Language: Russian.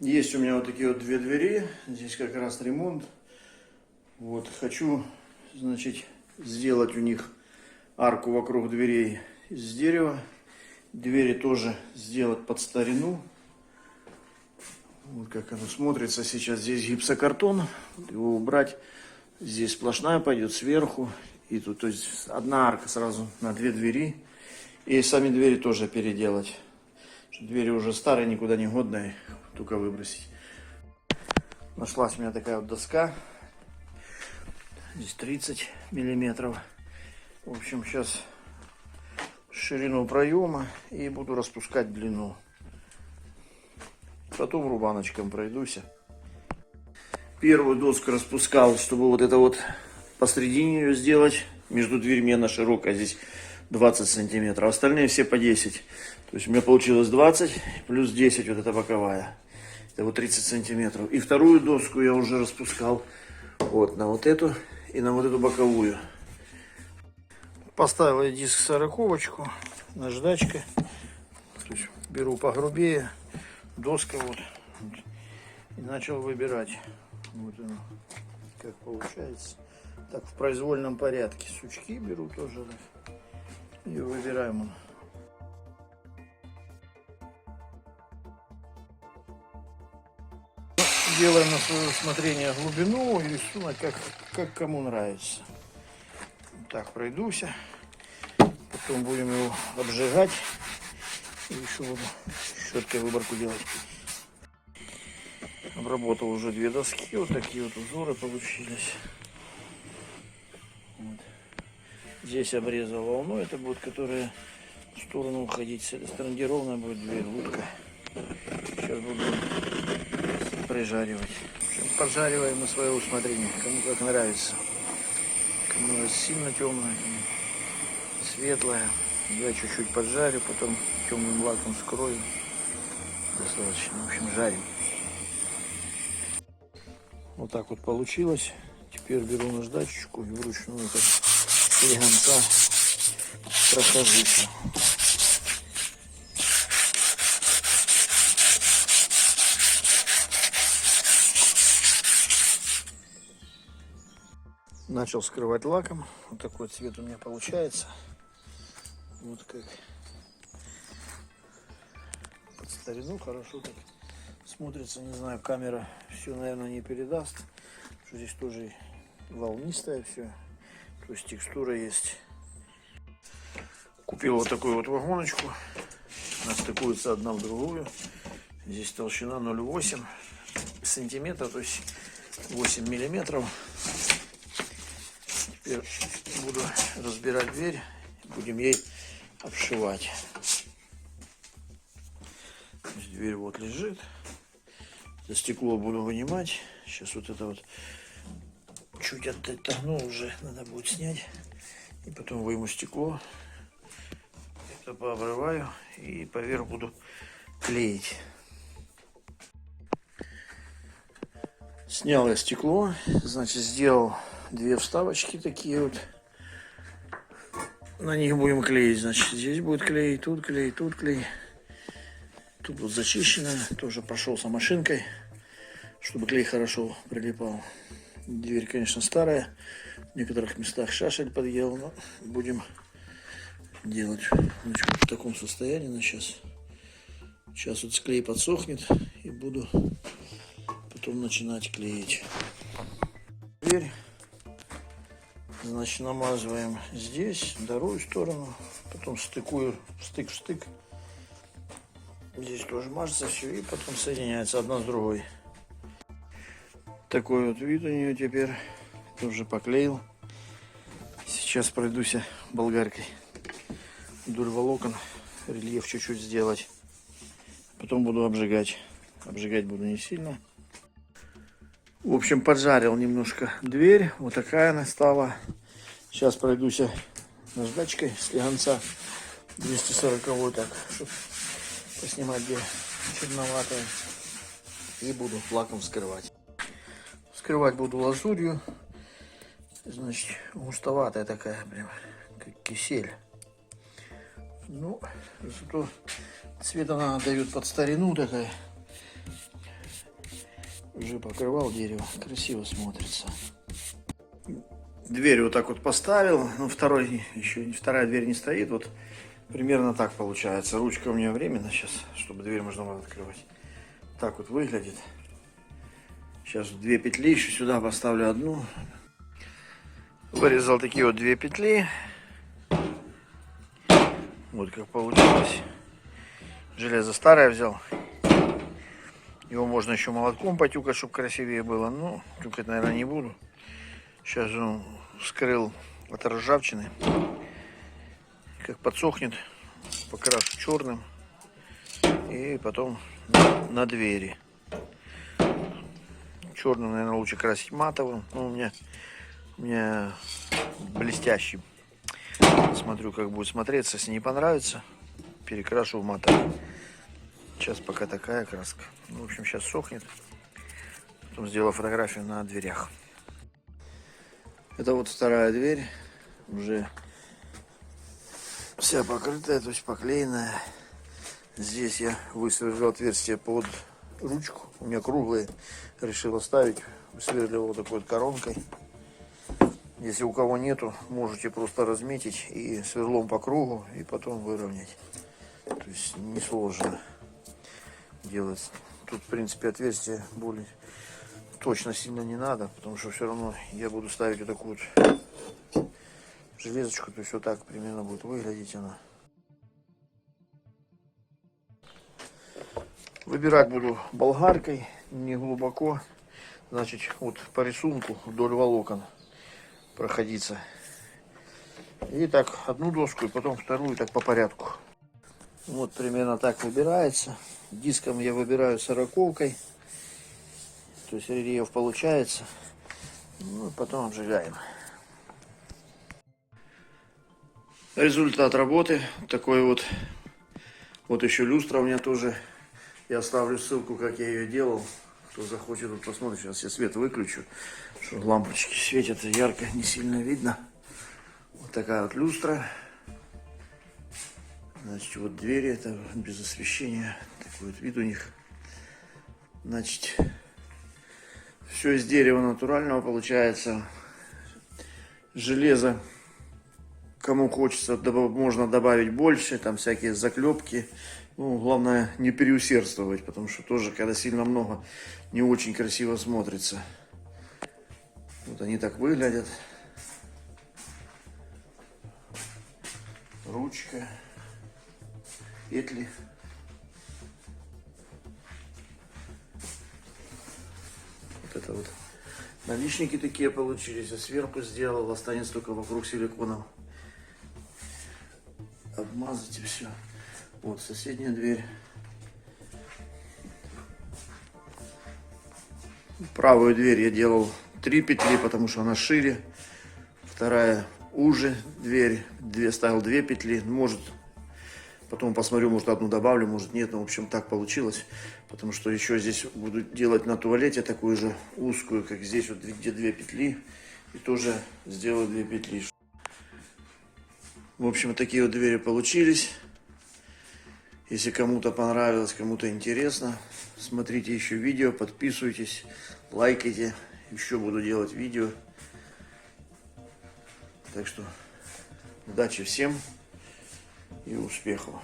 Есть у меня вот такие вот две двери. Здесь как раз ремонт. Вот, хочу, значит, сделать у них арку вокруг дверей из дерева. Двери тоже сделать под старину. Вот как оно смотрится сейчас. Здесь гипсокартон. Его убрать. Здесь сплошная пойдет сверху. И тут, то есть, одна арка сразу на две двери. И сами двери тоже переделать. Двери уже старые, никуда не годные. Только выбросить. Нашлась у меня такая вот доска. Здесь 30 миллиметров. В общем, сейчас ширину проема и буду распускать длину. Потом рубаночком пройдусь. Первую доску распускал, чтобы вот это вот посредине ее сделать. Между дверьми она широкая, здесь 20 сантиметров. Остальные все по 10. То есть у меня получилось 20 плюс 10 вот эта боковая. Это вот 30 сантиметров. И вторую доску я уже распускал вот на вот эту и на вот эту боковую. Поставил я диск 40-очку, наждачка. То есть беру погрубее, доска вот. И начал выбирать. Вот оно, как получается. Так, в произвольном порядке. Сучки беру тоже. И выбираем. Делаем на свое усмотрение глубину и рисунок, как кому нравится. Так, пройдусь. Потом будем его обжигать. И еще буду щеткой выборку делать. Обработал уже две доски. Вот такие вот узоры получились. Вот. Здесь обрезал волну. Это будет, которая в сторону уходить. С этой стороны, где ровно будет дверь, утка. Сейчас буду прижаривать. В общем, поджариваем на свое усмотрение, кому как нравится. Кому сильно темная, светлая. Я чуть-чуть поджарю, потом темным лаком скрою. Достаточно. В общем, жарим. Вот так вот получилось. Теперь беру наждачечку и вручную так слегонца прохожусь. Начал скрывать лаком. Вот такой цвет у меня получается. Вот как под старину хорошо так смотрится. Не знаю, камера все, наверное, не передаст. Что здесь тоже волнистое все. То есть текстура есть. Купил вот такую вот вагоночку. Она стыкуется одна в другую. Здесь толщина 0,8 сантиметра, то есть 8 миллиметров. Теперь буду разбирать дверь, будем ей обшивать. Дверь вот лежит. За стекло буду вынимать. Сейчас вот это вот чуть отогнул, уже надо будет снять. И потом выйму стекло. Это пообрываю и поверх буду клеить. Снял я стекло, значит, сделал две вставочки такие вот. На них будем клеить. Значит, здесь будет клей, тут клей, тут клей. Тут вот зачищено. Тоже прошелся машинкой, чтобы клей хорошо прилипал. Дверь, конечно, старая. В некоторых местах шашель подъел, но будем делать. Значит, в таком состоянии на сейчас. Сейчас вот клей подсохнет и буду потом начинать клеить. Дверь. Значит, намазываем здесь, вторую сторону, потом стыкую стык в стык. Здесь тоже мажется все и потом соединяется одна с другой. Такой вот вид у нее теперь. Тоже поклеил. Сейчас пройдусь болгаркой вдоль волокон, рельеф чуть-чуть сделать. Потом буду обжигать. Обжигать буду не сильно. В общем, поджарил немножко дверь. Вот такая она стала. Сейчас пройдусь наждачкой слегонца 240 вот так, чтобы поснимать, где черноватая. И буду лаком вскрывать. Вскрывать буду лазурью. Значит, густоватая такая, прям как кисель. Ну, зато цвет она дает под старину такая. Уже покрывал дерево. Красиво смотрится. Дверь вот так вот поставил. Ну, вторая дверь не стоит. Вот примерно так получается. Ручка у меня временно сейчас, чтобы дверь можно было открывать. Так вот выглядит. Сейчас 2 петли еще сюда поставлю одну. Вырезал такие вот 2 петли. Вот как получилось. Железо старое взял. Его можно еще молотком потюкать, чтобы красивее было. Но тюкать, наверное, не буду. Сейчас он скрыл от ржавчины. Как подсохнет, покрашу черным. И потом на двери. Черным, наверное, лучше красить матовым. Ну, у меня блестящий. Смотрю, как будет смотреться. Если не понравится, перекрашу в матовый. Сейчас пока такая краска. Ну, в общем, сейчас сохнет. Потом сделаю фотографию на дверях. Это вот вторая дверь. Уже вся покрытая, то есть поклеенная. Здесь я высверлил отверстие под ручку. У меня круглые. Решил оставить. Высверлил вот такой вот коронкой. Если у кого нету, можете просто разметить и сверлом по кругу, и потом выровнять. То есть несложно делать. Тут, в принципе, отверстие более точно сильно не надо, потому что все равно я буду ставить вот такую вот железочку. То есть вот так примерно будет выглядеть она. Выбирать буду болгаркой, не глубоко. Значит, вот по рисунку вдоль волокон проходиться. И так одну доску, и потом вторую, так по порядку. Вот примерно так выбирается. Диском я выбираю 40-кой. То есть рельеф получается. Ну, потом обжигаем. Результат работы такой вот. Вот еще люстра у меня тоже. Я оставлю ссылку, как я ее делал. Кто захочет, тут посмотрит. Сейчас я свет выключу, чтобы лампочки светят ярко, не сильно видно. Вот такая вот люстра. Значит, вот двери, это без освещения. Такой вот вид у них. Значит, все из дерева натурального получается. Железо, кому хочется, можно добавить больше. Там всякие заклепки. Ну, главное не переусердствовать, потому что тоже, когда сильно много, не очень красиво смотрится. Вот они так выглядят. Ручка, петли. Вот это вот наличники такие получились. Я сверху сделал, останется только вокруг силиконом обмазать и все. Вот соседняя дверь. Правую дверь я делал 3 петли, потому что она шире. Вторая уже дверь. Ставил 2 петли. Может, потом посмотрю, может одну добавлю, может нет. Но в общем так получилось. Потому что еще здесь буду делать на туалете такую же узкую, как здесь, вот где 2 петли. И тоже сделаю 2 петли. В общем, такие вот двери получились. Если кому-то понравилось, кому-то интересно, смотрите еще видео, подписывайтесь, лайкайте. Еще буду делать видео. Так что удачи всем и успехов.